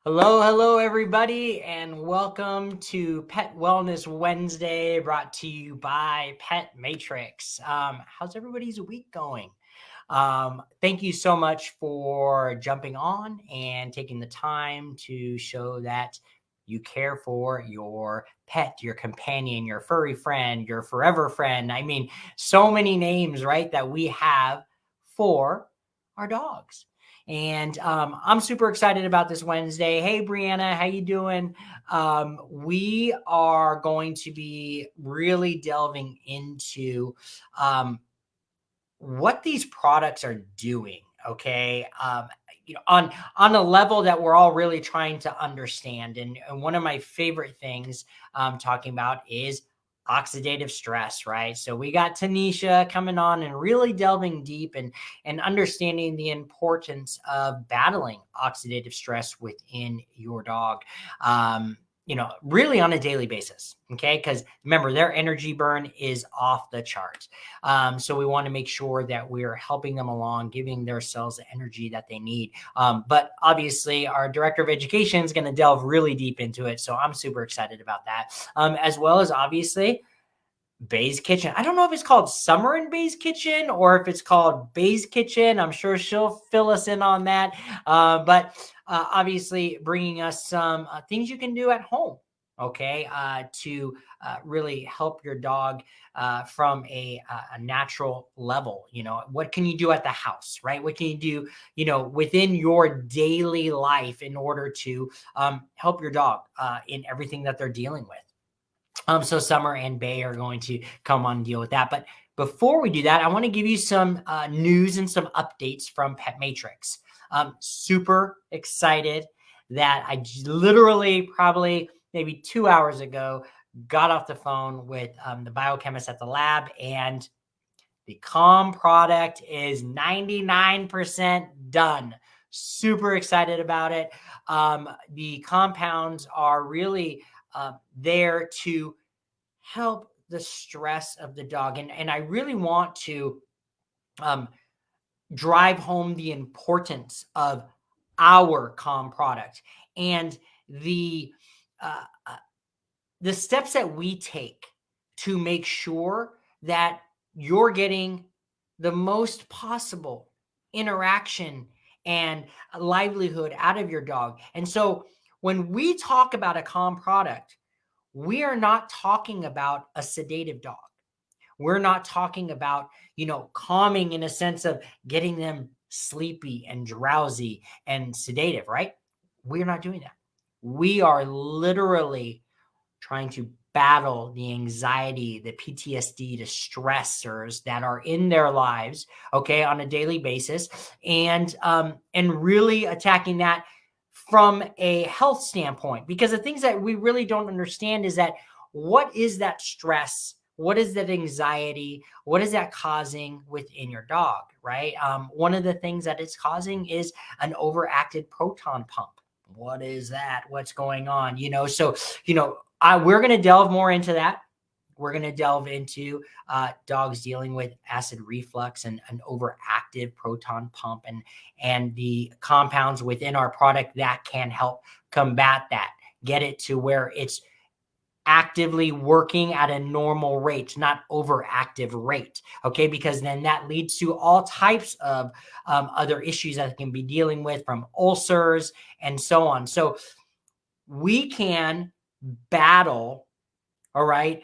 Hello, everybody, and welcome to Pet Wellness Wednesday, brought to you by Pet Matrix. How's everybody's week going? Thank you so much for jumping on and taking the time to show that you care for your pet, your companion, your furry friend, your forever friend. I mean, so many names, right, that we have for our dogs. And I'm super excited about this Wednesday. Hey, Brianna, how you doing? We are going to be really delving into what these products are doing. Okay. On a level that we're all really trying to understand. And one of my favorite things talking about is oxidative stress, right? So we got Tanisha coming on and really delving deep and understanding the importance of battling oxidative stress within your dog. Really on a daily basis. Okay. Because remember, their energy burn is off the charts. So we want to make sure that we're helping them along, giving their cells the energy that they need. But obviously, our director of education is going to delve really deep into it. So I'm super excited about that. As well as obviously, Bay's Kitchen. I don't know if it's called Summer in Bay's Kitchen or if it's called Bay's Kitchen. I'm sure she'll fill us in on that. But obviously, bringing us some things you can do at home, okay, to really help your dog from a natural level. What can you do at the house, right? What can you do, within your daily life in order to help your dog in everything that they're dealing with? So Summer and Bay are going to come on and deal with that. But before we do that, I want to give you some news and some updates from Pet Matrix. Super excited that literally probably maybe 2 hours ago got off the phone with the biochemist at the lab, and the Calm product is 99% done. Super excited about it. The compounds are really there to help the stress of the dog. And I really want to um, drive home the importance of our Calm product and the uh, uh, the steps that we take to make sure that you're getting the most possible interaction and livelihood out of your dog. And so when we talk about a Calm product, we are not talking about a sedative dog. We're not talking about, calming in a sense of getting them sleepy and drowsy and sedative, right? We're not doing that. We are literally trying to battle the anxiety, the PTSD, the stressors that are in their lives, okay, on a daily basis, and really attacking that from a health standpoint. Because the things that we really don't understand is that what is that stress? What is that anxiety? What is that causing within your dog, right? One of the things that it's causing is an overactive proton pump. What is that? What's going on? We're going to delve more into that. We're going to delve into dogs dealing with acid reflux and an overactive proton pump and the compounds within our product that can help combat that, get it to where it's actively working at a normal rate, not overactive rate. Okay. Because then that leads to all types of other issues that it can be dealing with, from ulcers and so on. So we can battle, all right,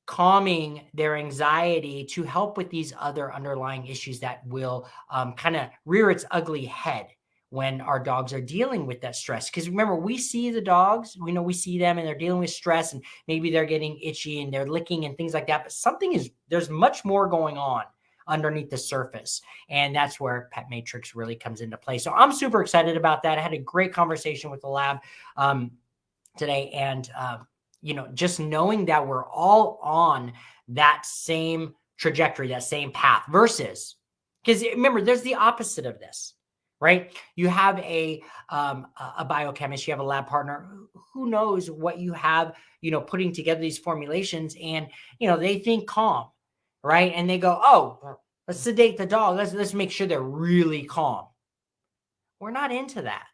calming their anxiety to help with these other underlying issues that will kind of rear its ugly head when our dogs are dealing with that stress. Because remember, we see the dogs, we see them and they're dealing with stress, and maybe they're getting itchy and they're licking and things like that. But there's much more going on underneath the surface. And that's where Pet Matrix really comes into play. So I'm super excited about that. I had a great conversation with the lab today. And, just knowing that we're all on that same trajectory, that same path, versus, because remember, there's the opposite of this, right? You have a biochemist, you have a lab partner who knows what you have, putting together these formulations, and, they think calm, right? And they go, oh, let's sedate the dog. Let's make sure they're really calm. We're not into that.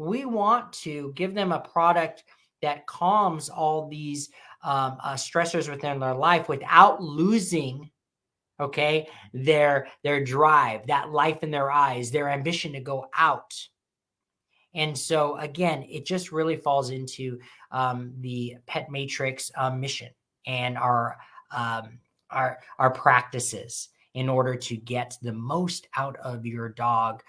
we want to give them a product that calms all these stressors within their life without losing, okay, their drive, that life in their eyes, their ambition to go out. And so again, it just really falls into the Pet Matrix mission and our practices in order to get the most out of your dog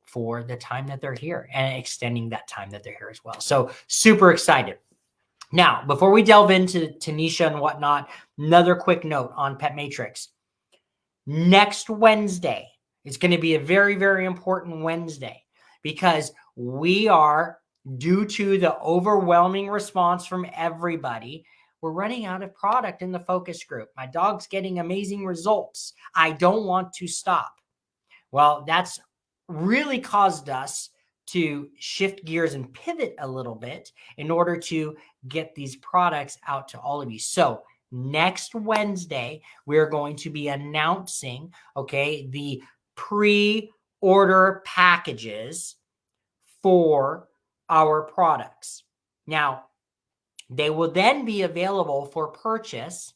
for the time that they're here and extending that time that they're here as well. So super excited. Now, before we delve into Tanisha and whatnot, another quick note on Pet Matrix. Next Wednesday is going to be a very, very important Wednesday because we are, due to the overwhelming response from everybody, we're running out of product in the focus group. My dog's getting amazing results. I don't want to stop. Well, that's really caused us to shift gears and pivot a little bit in order to get these products out to all of you. So next Wednesday, we're going to be announcing, okay, the pre-order packages for our products. Now, they will then be available for purchase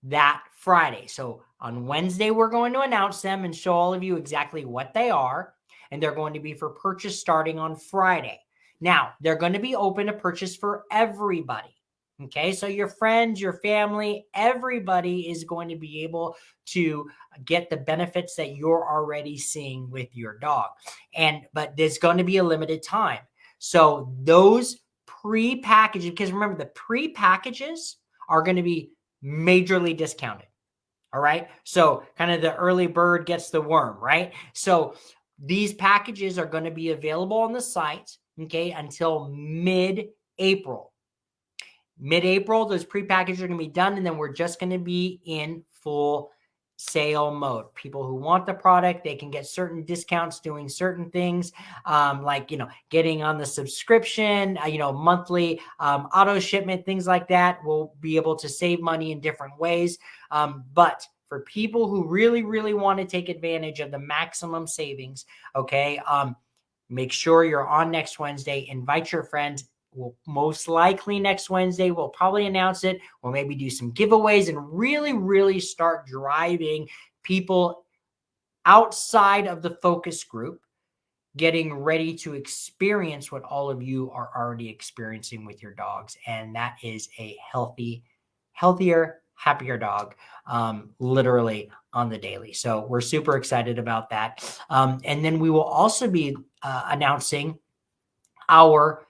that Friday. So on Wednesday, we're going to announce them and show all of you exactly what they are. And they're going to be for purchase starting on Friday. Now, they're going to be open to purchase for everybody. Okay, so your friends, your family, everybody is going to be able to get the benefits that you're already seeing with your dog. But there's going to be a limited time. So those pre-packages, because remember, the pre-packages are going to be majorly discounted. All right. So kind of the early bird gets the worm, right? So these packages are going to be available on the site, okay, until mid-April. Mid-April, those pre-packages are going to be done, and then we're just going to be in full sale mode. People who want the product, they can get certain discounts doing certain things, like, getting on the subscription, monthly auto shipment, things like that. We'll be able to save money in different ways. But for people who really, really want to take advantage of the maximum savings, okay, make sure you're on next Wednesday. Invite your friends. We'll most likely next Wednesday, we'll probably announce it. We'll maybe do some giveaways and really, really start driving people outside of the focus group, getting ready to experience what all of you are already experiencing with your dogs. And that is a healthier, happier dog, literally on the daily. So we're super excited about that. And then we will also be announcing our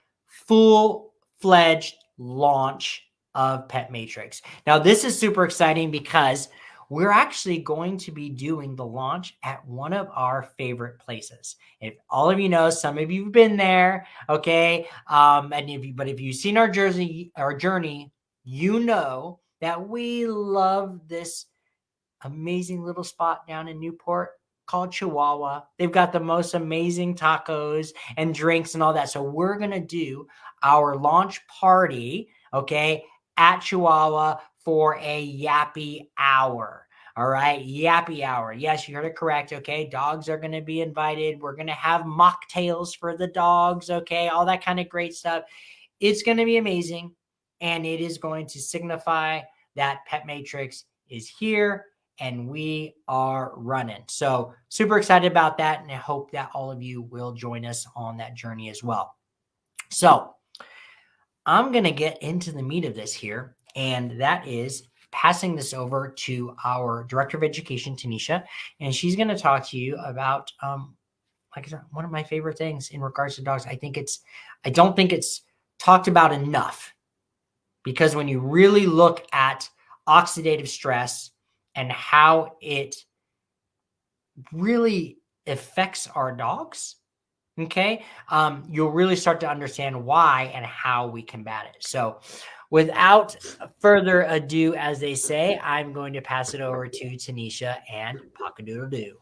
full-fledged launch of Pet Matrix. Now, this is super exciting because we're actually going to be doing the launch at one of our favorite places. If all of you know, some of you have been there, okay? If you've seen our journey, you know that we love this amazing little spot down in Newport called Chihuahua. They've got the most amazing tacos and drinks and all that. So we're going to do our launch party, okay, at Chihuahua for a yappy hour. All right, yappy hour. Yes, you heard it correct. Okay, dogs are going to be invited. We're going to have mocktails for the dogs. Okay, all that kind of great stuff. It's going to be amazing. And it is going to signify that Pet Matrix is here and we are running. So super excited about that. And I hope that all of you will join us on that journey as well. So I'm going to get into the meat of this here. And that is passing this over to our Director of Education, Tanisha. And she's going to talk to you about, like I said, one of my favorite things in regards to dogs. I don't think it's talked about enough, because when you really look at oxidative stress and how it really affects our dogs, okay, you'll really start to understand why and how we combat it. So without further ado, as they say, I'm going to pass it over to Tanisha and Pock-a-doodle-doo.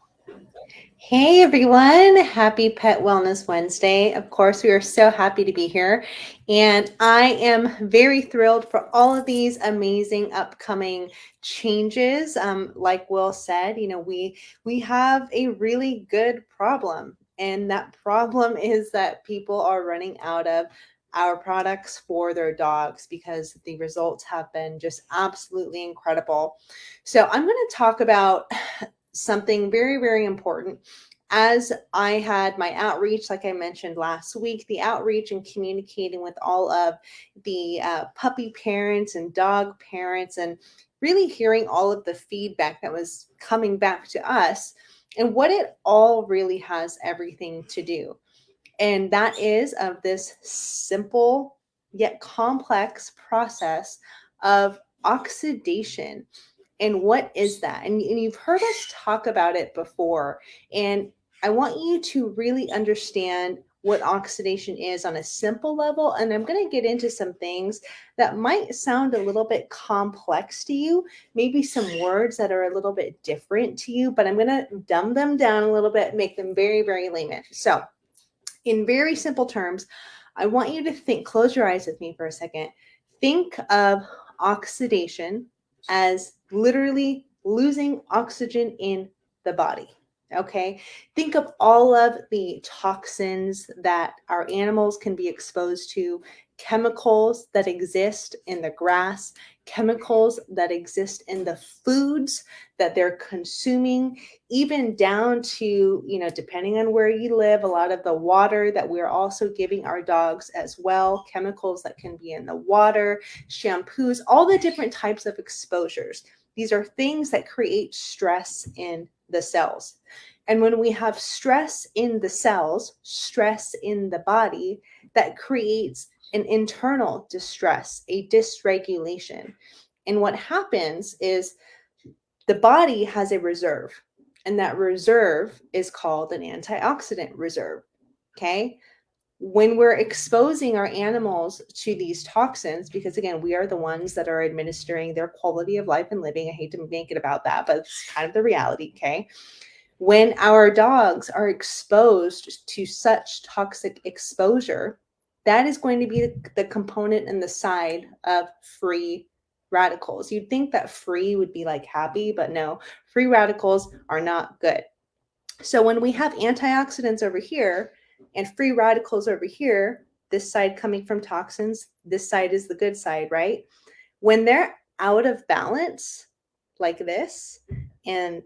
Hey everyone, happy Pet Wellness Wednesday. Of course, we are so happy to be here. And I am very thrilled for all of these amazing upcoming changes. Like Will said, we have a really good problem. And that problem is that people are running out of our products for their dogs because the results have been just absolutely incredible. So I'm going to talk about something very, very important. As I had my outreach, like I mentioned last week, the outreach and communicating with all of the puppy parents and dog parents, and really hearing all of the feedback that was coming back to us, and what it all really has everything to do. And that is of this simple yet complex process of oxidation. And what is that? And you've heard us talk about it before. And I want you to really understand what oxidation is on a simple level. And I'm going to get into some things that might sound a little bit complex to you, maybe some words that are a little bit different to you, but I'm going to dumb them down a little bit, make them very, very layman. So, in very simple terms, I want you to think, close your eyes with me for a second. Think of oxidation as literally losing oxygen in the body. Okay. Think of all of the toxins that our animals can be exposed to, chemicals that exist in the grass, chemicals that exist in the foods that they're consuming, even down to, depending on where you live, a lot of the water that we're also giving our dogs as well, chemicals that can be in the water, shampoos, all the different types of exposures. These are things that create stress in the cells. And when we have stress in the cells, stress in the body, that creates an internal distress, a dysregulation. And what happens is the body has a reserve, and that reserve is called an antioxidant reserve. Okay. When we're exposing our animals to these toxins, because again, we are the ones that are administering their quality of life and living. I hate to make it about that, but it's kind of the reality. Okay. When our dogs are exposed to such toxic exposure, that is going to be the component and the side of free radicals. You'd think that free would be like happy, but no, free radicals are not good. So when we have antioxidants over here and free radicals over here, this side coming from toxins, this side is the good side, right? When they're out of balance like this, and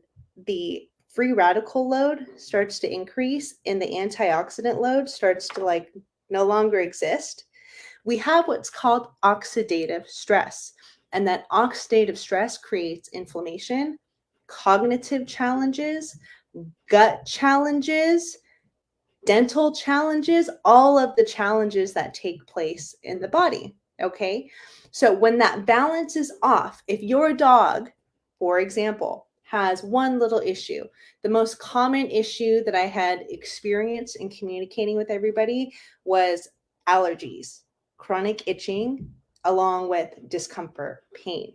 the free radical load starts to increase and the antioxidant load starts to no longer exist, we have what's called oxidative stress. And that oxidative stress creates inflammation, cognitive challenges, gut challenges, dental challenges, all of the challenges that take place in the body. Okay. So when that balance is off, if your dog, for example, has one little issue, the most common issue that I had experienced in communicating with everybody was allergies, chronic itching, along with discomfort, pain.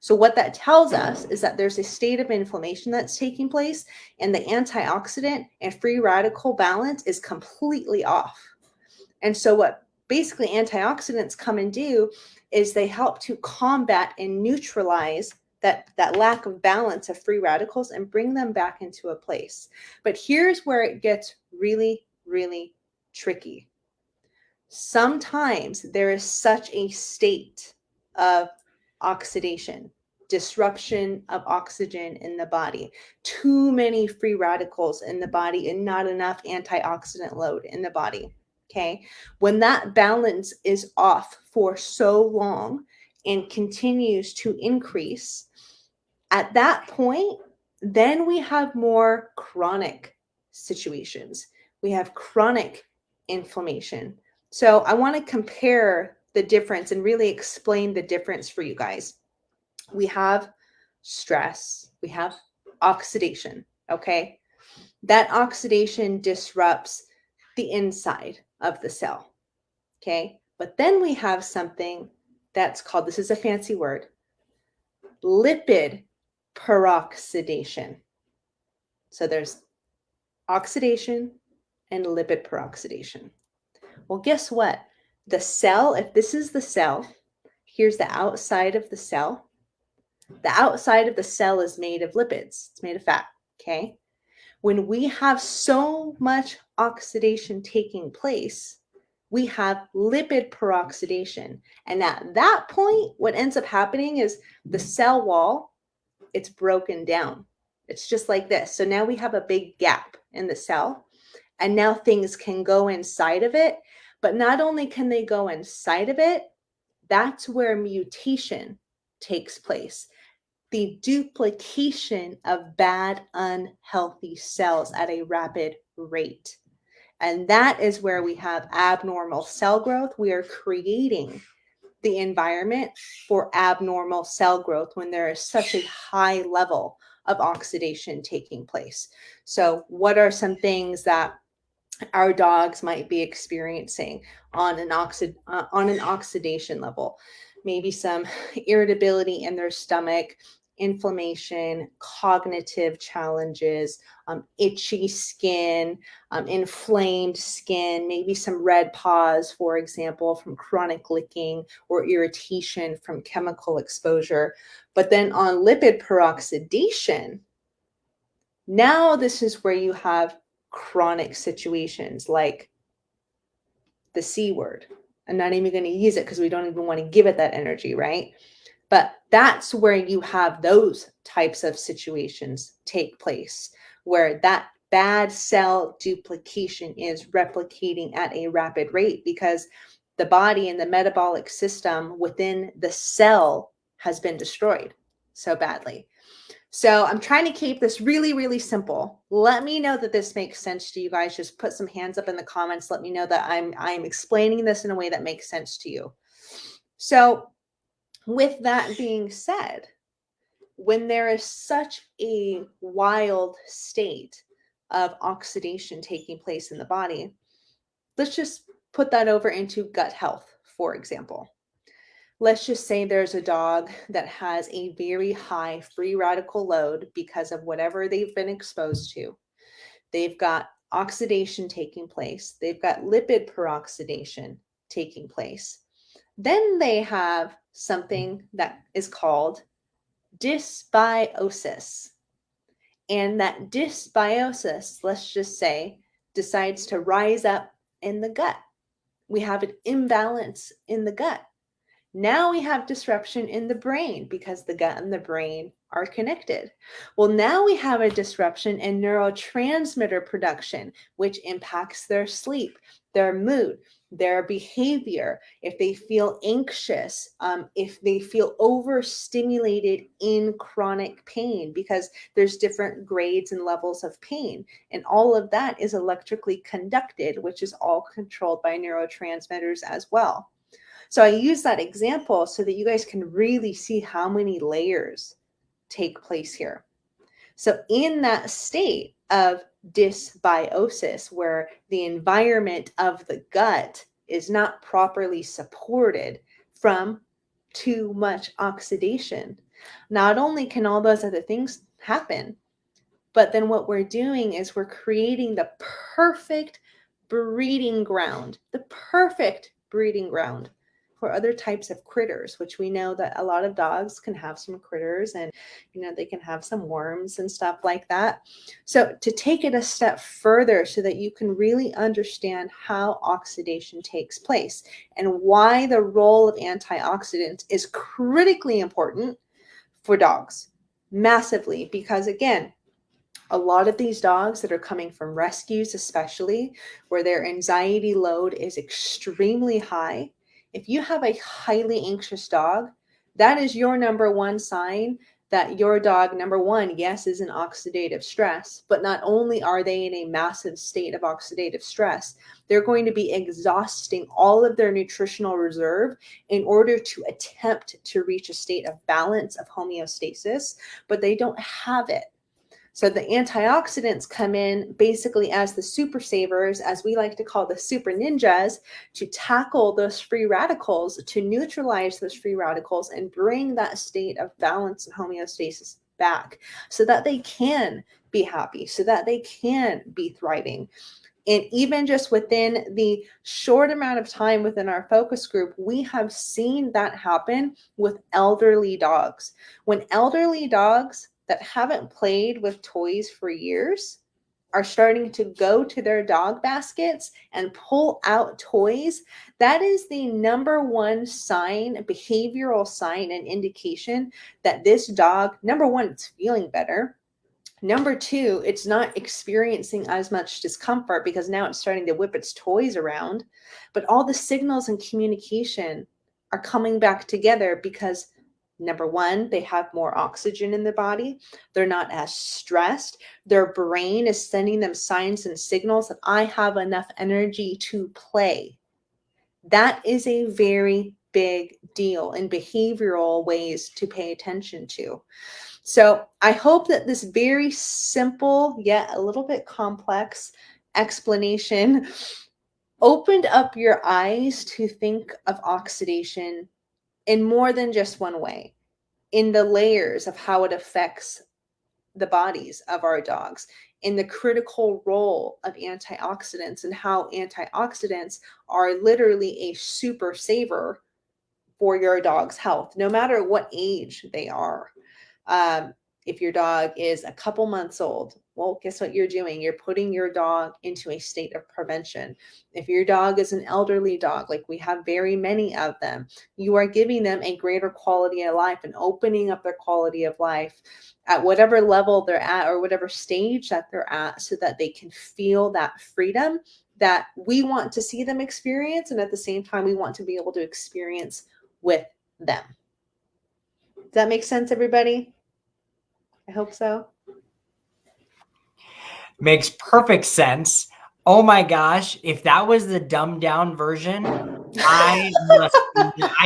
So what that tells us is that there's a state of inflammation that's taking place, and the antioxidant and free radical balance is completely off. And so what basically antioxidants come and do is they help to combat and neutralize that lack of balance of free radicals and bring them back into a place. But here's where it gets really, really tricky. Sometimes there is such a state of oxidation, disruption of oxygen in the body, too many free radicals in the body, and not enough antioxidant load in the body. Okay. When that balance is off for so long and continues to increase, at that point, then we have more chronic situations. We have chronic inflammation. So I want to compare the difference and really explain the difference for you guys. We have stress, we have oxidation, okay? That oxidation disrupts the inside of the cell, okay? But then we have something that's called, this is a fancy word, lipid peroxidation. So there's oxidation and lipid peroxidation. Well, guess what? The cell, if this is the cell, here's the outside of the cell. The outside of the cell is made of lipids. It's made of fat, okay? When we have so much oxidation taking place, we have lipid peroxidation. And at that point, what ends up happening is the cell wall, it's broken down. It's just like this. So now we have a big gap in the cell, and now things can go inside of it. But not only can they go inside of it, that's where mutation takes place. The duplication of bad, unhealthy cells at a rapid rate. And that is where we have abnormal cell growth. We are creating the environment for abnormal cell growth when there is such a high level of oxidation taking place. So, what are some things that our dogs might be experiencing on an oxidation level? Maybe some irritability in their stomach, inflammation, cognitive challenges, itchy skin, inflamed skin, maybe some red paws, for example, from chronic licking, or irritation from chemical exposure. But then on lipid peroxidation, now this is where you have chronic situations like the C word. I'm not even going to use it because we don't even want to give it that energy, right? But that's where you have those types of situations take place, where that bad cell duplication is replicating at a rapid rate because the body and the metabolic system within the cell has been destroyed so badly. So I'm trying to keep this really, really simple. Let me know that this makes sense to you guys. Just put some hands up in the comments. Let me know that I'm explaining this in a way that makes sense to you. So with that being said, when there is such a wild state of oxidation taking place in the body, let's just put that over into gut health, for example. Let's just say there's a dog that has a very high free radical load because of whatever they've been exposed to. They've got oxidation taking place. They've got lipid peroxidation taking place. Then they have something that is called dysbiosis. And that dysbiosis, let's just say, decides to rise up in the gut. We have an imbalance in the gut. Now we have disruption in the brain because the gut and the brain are connected. Well, now we have a disruption in neurotransmitter production, which impacts their sleep, their mood, their behavior, if they feel anxious, if they feel overstimulated in chronic pain, because there's different grades and levels of pain. And all of that is electrically conducted, which is all controlled by neurotransmitters as well. So I use that example so that you guys can really see how many layers take place here. So in that state of dysbiosis, where the environment of the gut is not properly supported from too much oxidation, not only can all those other things happen, but then what we're doing is we're creating the perfect breeding ground, for other types of critters, which we know that a lot of dogs can have some critters, and they can have some worms and stuff like that. So to take it a step further so that you can really understand how oxidation takes place and why the role of antioxidants is critically important for dogs, massively, because again, a lot of these dogs that are coming from rescues, especially where their anxiety load is extremely high, if you have a highly anxious dog, that is your number one sign that your dog, number one, yes, is in oxidative stress, but not only are they in a massive state of oxidative stress, they're going to be exhausting all of their nutritional reserve in order to attempt to reach a state of balance, of homeostasis, but they don't have it. So the antioxidants come in basically as the super savers, as we like to call the super ninjas, to tackle those free radicals, to neutralize those free radicals and bring that state of balance and homeostasis back so that they can be happy, so that they can be thriving. And even just within the short amount of time within our focus group, we have seen that happen with elderly dogs. When elderly dogs that haven't played with toys for years are starting to go to their dog baskets and pull out toys, that is the number one sign, behavioral sign and indication that this dog, number one, it's feeling better. Number two, it's not experiencing as much discomfort because now it's starting to whip its toys around. But all the signals and communication are coming back together because number one, they have more oxygen in the body. They're not as stressed. Their brain is sending them signs and signals that I have enough energy to play. That is a very big deal in behavioral ways to pay attention to. So I hope that this very simple yet a little bit complex explanation opened up your eyes to think of oxidation in more than just one way, in the layers of how it affects the bodies of our dogs, in the critical role of antioxidants and how antioxidants are literally a super saver for your dog's health, no matter what age they are. If your dog is a couple months old, well, guess what you're doing? You're putting your dog into a state of prevention. If your dog is an elderly dog, like we have very many of them, you are giving them a greater quality of life and opening up their quality of life at whatever level they're at or whatever stage that they're at so that they can feel that freedom that we want to see them experience. And at the same time, we want to be able to experience with them. Does that make sense, everybody? I hope so. Makes perfect sense. Oh my gosh, if that was the dumbed down version, I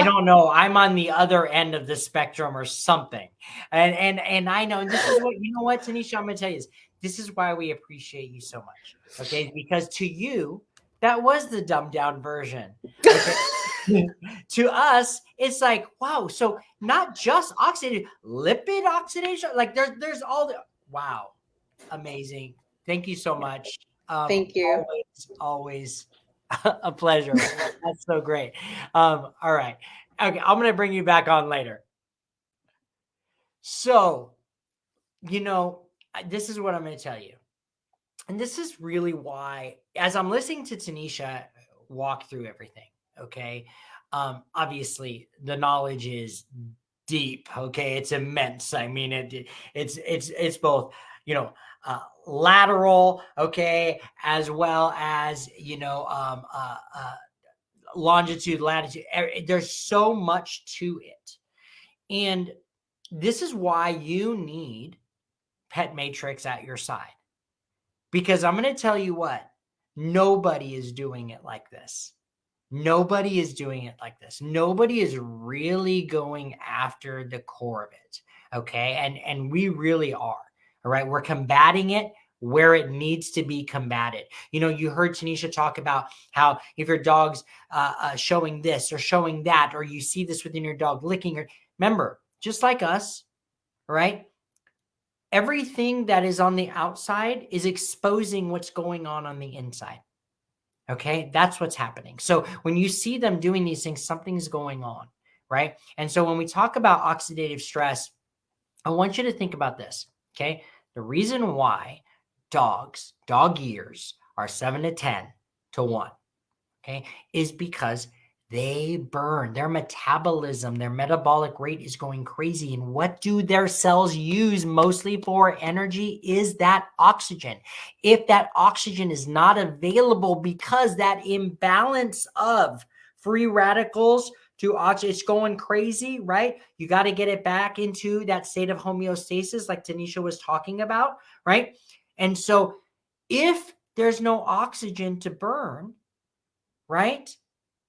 don't know. I'm on the other end of the spectrum or something. And I know, and this is what, you know what, Tanisha, I'm gonna tell you this is why we appreciate you so much. Okay, because to you, that was the dumbed down version. Okay? To us, it's like, wow, so not just oxidative, lipid oxidation, like there's all the wow, amazing. Thank you so much. Thank you. Always a pleasure. That's so great. All right. Okay, I'm going to bring you back on later. So, this is what I'm going to tell you. And this is really why, as I'm listening to Tanisha walk through everything, okay, obviously the knowledge is deep, okay, it's immense. I mean, it's both, lateral, okay, as well as longitude, latitude. There's so much to it, and this is why you need Pet Matrix at your side, because I'm going to tell you what, nobody is doing it like this. Nobody is doing it like this. Nobody is really going after the core of it. Okay. And we really are. All right. We're combating it where it needs to be combated. You heard Tanisha talk about how if your dog's showing this or showing that, or you see this within your dog licking, or remember, just like us, right? Everything that is on the outside is exposing what's going on the inside. Okay, that's what's happening. So when you see them doing these things, something's going on, right? And so when we talk about oxidative stress, I want you to think about this, okay? The reason why dog years are 7 to 10 to 1, okay, is because they burn. Their metabolism, their metabolic rate is going crazy. And what do their cells use mostly for energy is that oxygen. If that oxygen is not available because that imbalance of free radicals to oxygen, it's going crazy, right? You got to get it back into that state of homeostasis like Tanisha was talking about, right? And so if there's no oxygen to burn, right,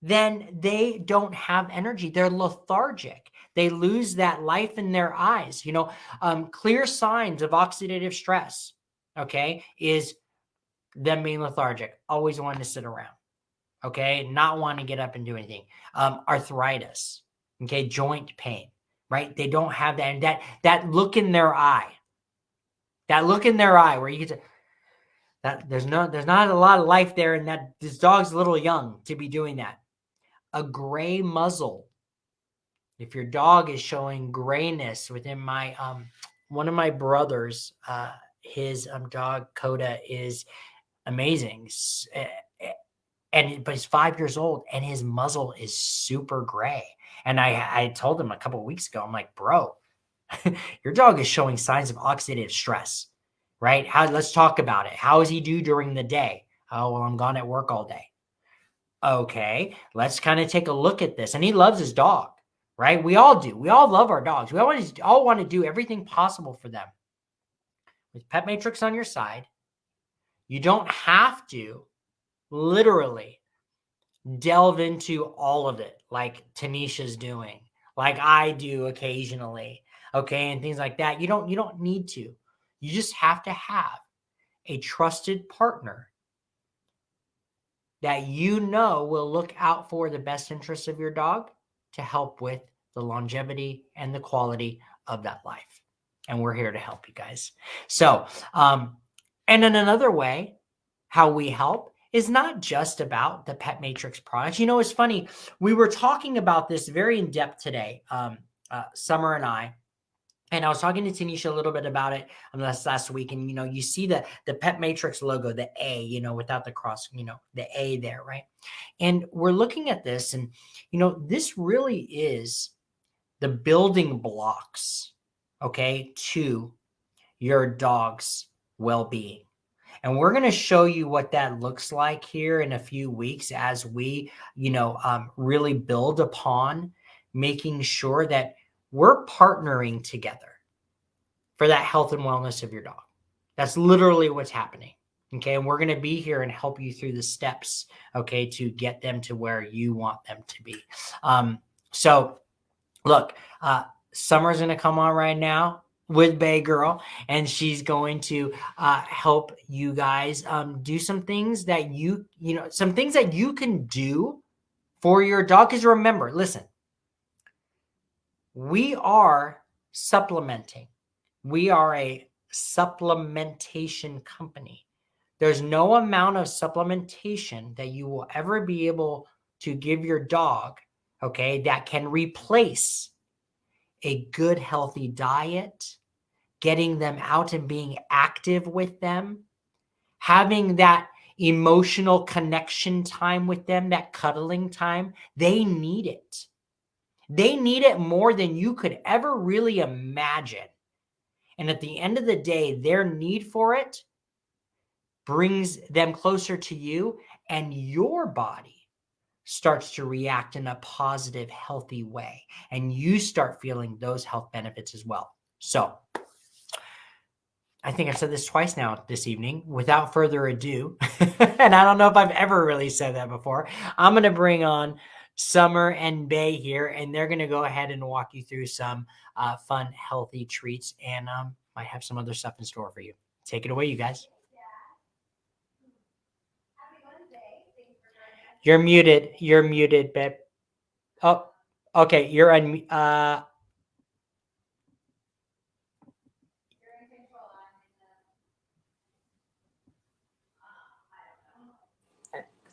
then they don't have energy. They're lethargic. They lose that life in their eyes. Clear signs of oxidative stress, okay, is them being lethargic, always wanting to sit around, okay, not wanting to get up and do anything. Arthritis, okay, joint pain, right? They don't have that. And that look in their eye, where you get to, that there's not a lot of life there, and that this dog's a little young to be doing that. A gray muzzle. If your dog is showing grayness within my one of my brothers his dog Coda is amazing. But he's 5 years old and his muzzle is super gray. And I told him a couple of weeks ago, I'm like, bro, your dog is showing signs of oxidative stress, right? Let's talk about it. How does he do during the day? Oh, well, I'm gone at work all day. Okay, let's kind of take a look at this. And he loves his dog, right? We all do. We all love our dogs. We all want to do everything possible for them. With Pet Matrix on your side, you don't have to literally delve into all of it like Tanisha's doing, like I do occasionally, okay, and things like that. You don't need to. You just have to have a trusted partner that you know will look out for the best interests of your dog to help with the longevity and the quality of that life. And we're here to help you guys. So, and in another way, how we help is not just about the Pet Matrix products. You know, it's funny. We were talking about this very in depth today, Summer and I was talking to Tanisha a little bit about it last week. And, you know, you see the Pet Matrix logo, the A, you know, without the cross, you know, the A there, right? And we're looking at this and, you know, this really is the building blocks, okay, to your dog's well-being. And we're going to show you what that looks like here in a few weeks as we, you know, really build upon making sure that we're partnering together for that health and wellness of your dog. That's literally what's happening. Okay. And we're going to be here and help you through the steps, okay, to get them to where you want them to be. So look, Summer's going to come on right now with Bay Girl, and she's going to help you guys do some things that some things that you can do for your dog. Because remember, listen, we are supplementing. We are a supplementation company. There's no amount of supplementation that you will ever be able to give your dog, okay, that can replace a good, healthy diet, getting them out and being active with them, having that emotional connection time with them, that cuddling time. They need it. They need it more than you could ever really imagine. And at the end of the day, their need for it brings them closer to you, and your body starts to react in a positive, healthy way. And you start feeling those health benefits as well. So I think I've said this twice now this evening. Without further ado, and I don't know if I've ever really said that before, I'm going to bring on Summer and Bay here, and they're going to go ahead and walk you through some fun, healthy treats, and might have some other stuff in store for you. Take it away, you guys. You're muted. You're muted, babe. Oh, okay. You're on.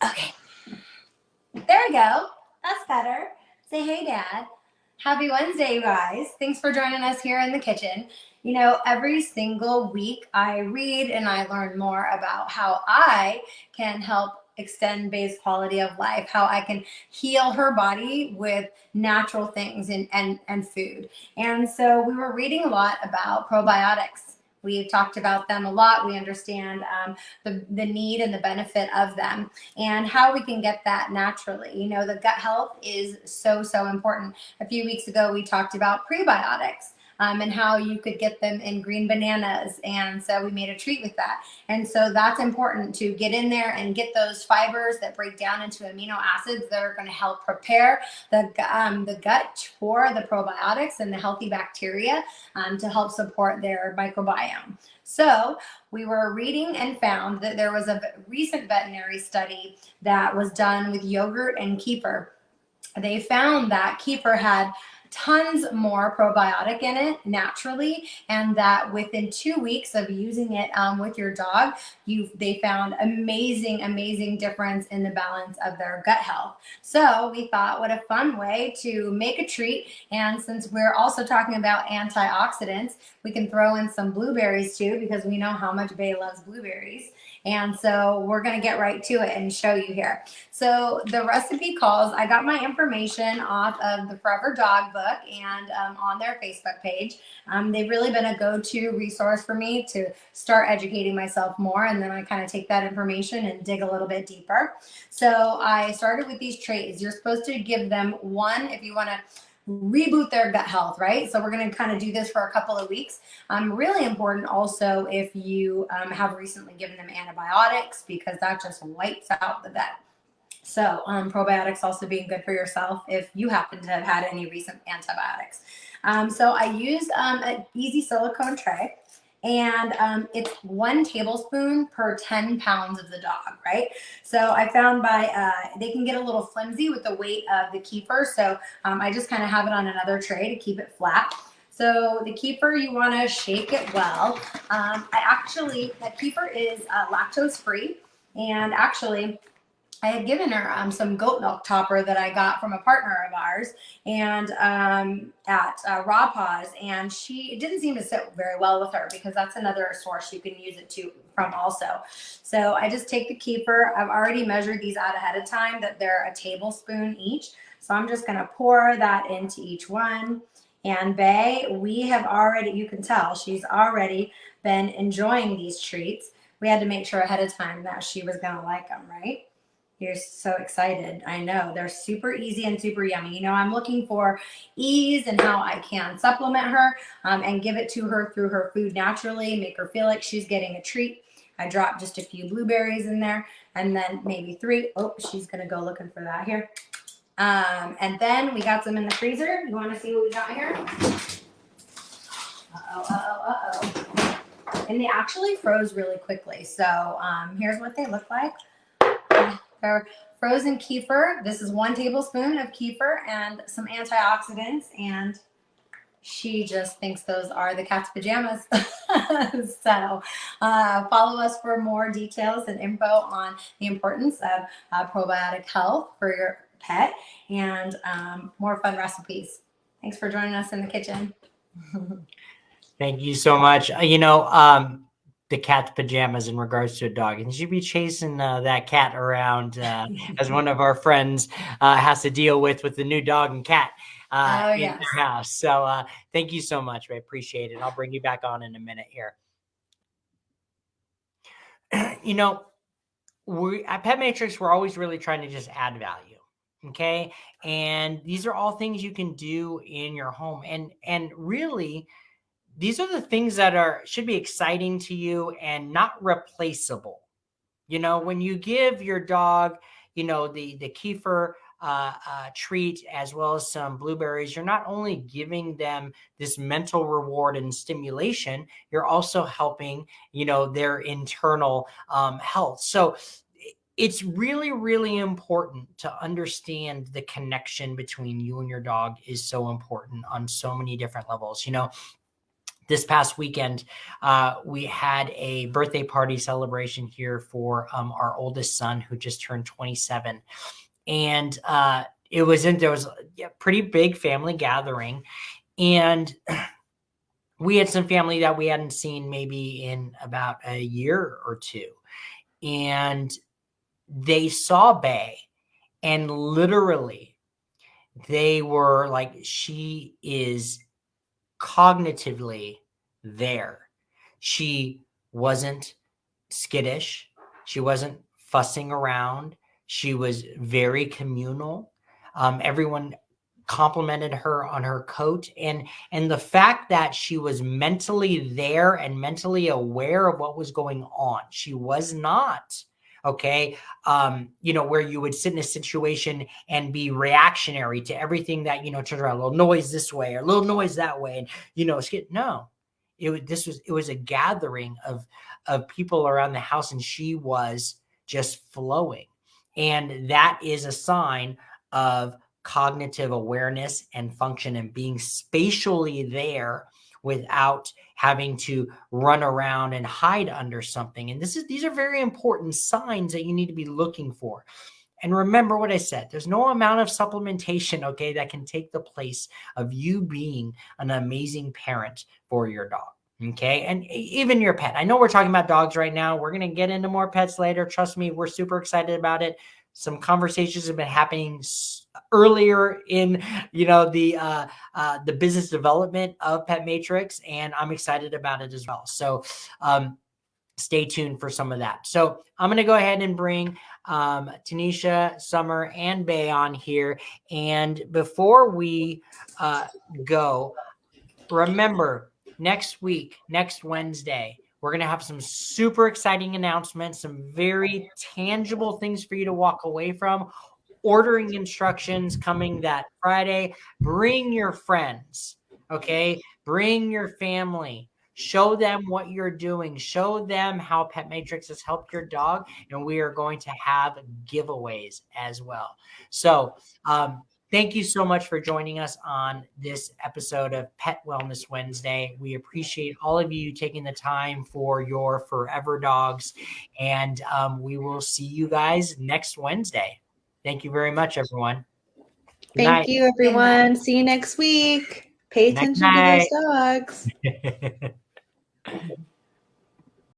Okay. There we go. That's better. Say, hey, Dad. Happy Wednesday, you guys. Thanks for joining us here in the kitchen. You know, every single week I read and I learn more about how I can help extend Bay's quality of life, how I can heal her body with natural things and food. And so we were reading a lot about probiotics. We've talked about them a lot. We understand the need and the benefit of them and how we can get that naturally. You know, the gut health is so, so important. A few weeks ago, we talked about prebiotics. And how you could get them in green bananas. And so we made a treat with that. And so that's important to get in there and get those fibers that break down into amino acids that are going to help prepare the gut for the probiotics and the healthy bacteria to help support their microbiome. So we were reading and found that there was a recent veterinary study that was done with yogurt and kefir. They found that kefir had tons more probiotic in it naturally, and that within 2 weeks of using it with your dog, they found amazing difference in the balance of their gut health. So we thought, what a fun way to make a treat. And since we're also talking about antioxidants, we can throw in some blueberries too, because we know how much Bay loves blueberries. And so we're going to get right to it and show you here. So the recipe calls, I got my information off of the Forever Dog book and on their Facebook page. They've really been a go-to resource for me to start educating myself more. And then I kind of take that information and dig a little bit deeper. So I started with these trays. You're supposed to give them one if you want to reboot their gut health, right? So we're going to kind of do this for a couple of weeks. Really important also if you have recently given them antibiotics, because that just wipes out the gut. So probiotics also being good for yourself if you happen to have had any recent antibiotics. So I used an easy silicone tray, and it's 1 tablespoon per 10 pounds of the dog, right? So I found they can get a little flimsy with the weight of the kefir. So I just kind of have it on another tray to keep it flat. So the kefir, you want to shake it well. The kefir is lactose free, and actually I had given her some goat milk topper that I got from a partner of ours, and at Raw Paws, and it didn't seem to sit very well with her, because that's another source you can use it from also. So I just take the kefir. I've already measured these out ahead of time that they're a tablespoon each. So I'm just going to pour that into each one. And Bay, you can tell she's already been enjoying these treats. We had to make sure ahead of time that she was going to like them, right? You're so excited. I know. They're super easy and super yummy. You know, I'm looking for ease and how I can supplement her and give it to her through her food naturally, make her feel like she's getting a treat. I dropped just a few blueberries in there, and then maybe 3. Oh, she's going to go looking for that here. And then we got some in the freezer. You want to see what we got here? Uh-oh. And they actually froze really quickly. So here's what they look like. They're frozen kefir. This is 1 tablespoon of kefir and some antioxidants. And she just thinks those are the cat's pajamas. So follow us for more details and info on the importance of probiotic health for your pet, and more fun recipes. Thanks for joining us in the kitchen. Thank you so much. The cat's pajamas in regards to a dog, and she'd be chasing that cat around as one of our friends has to deal with the new dog and cat in their house. So thank you so much. I appreciate it. I'll bring you back on in a minute here. We at Pet Matrix, we're always really trying to just add value. Okay. And these are all things you can do in your home. And really, these are the things that should be exciting to you and not replaceable. When you give your dog, the kefir treat as well as some blueberries, you're not only giving them this mental reward and stimulation, you're also helping, their internal health. So it's really, really important to understand the connection between you and your dog is so important on so many different levels. This past weekend, we had a birthday party celebration here for our oldest son, who just turned 27. And there was a pretty big family gathering. And we had some family that we hadn't seen maybe in about a year or two. And they saw Bay, and literally they were like, she is cognitively there. She wasn't skittish. She wasn't fussing around. She was very communal. Everyone complimented her on her coat, and the fact that she was mentally there and mentally aware of what was going on. She was not okay. Where you would sit in a situation and be reactionary to everything that, turns around, a little noise this way or a little noise that way. And, no, it was a gathering of people around the house, and she was just flowing. And that is a sign of cognitive awareness and function and being spatially there without having to run around and hide under something. And these are very important signs that you need to be looking for. And remember what I said, there's no amount of supplementation, okay, that can take the place of you being an amazing parent for your dog. Okay. And even your pet. I know we're talking about dogs right now. We're going to get into more pets later. Trust me, we're super excited about it. Some conversations have been happening earlier in, the business development of Pet Matrix, and I'm excited about it as well. So stay tuned for some of that. So I'm going to go ahead and bring Tanisha, Summer, and Bay on here. And before we go, remember, next week, next Wednesday, we're going to have some super exciting announcements, some very tangible things for you to walk away from. Ordering instructions coming that Friday. Bring your friends, okay? Bring your family. Show them what you're doing. Show them how Pet Matrix has helped your dog. And we are going to have giveaways as well. So, thank you so much for joining us on this episode of Pet Wellness Wednesday. We appreciate all of you taking the time for your forever dogs. And we will see you guys next Wednesday. Thank you very much, everyone. Good Thank you, everyone. See you next week. Pay attention to those dogs.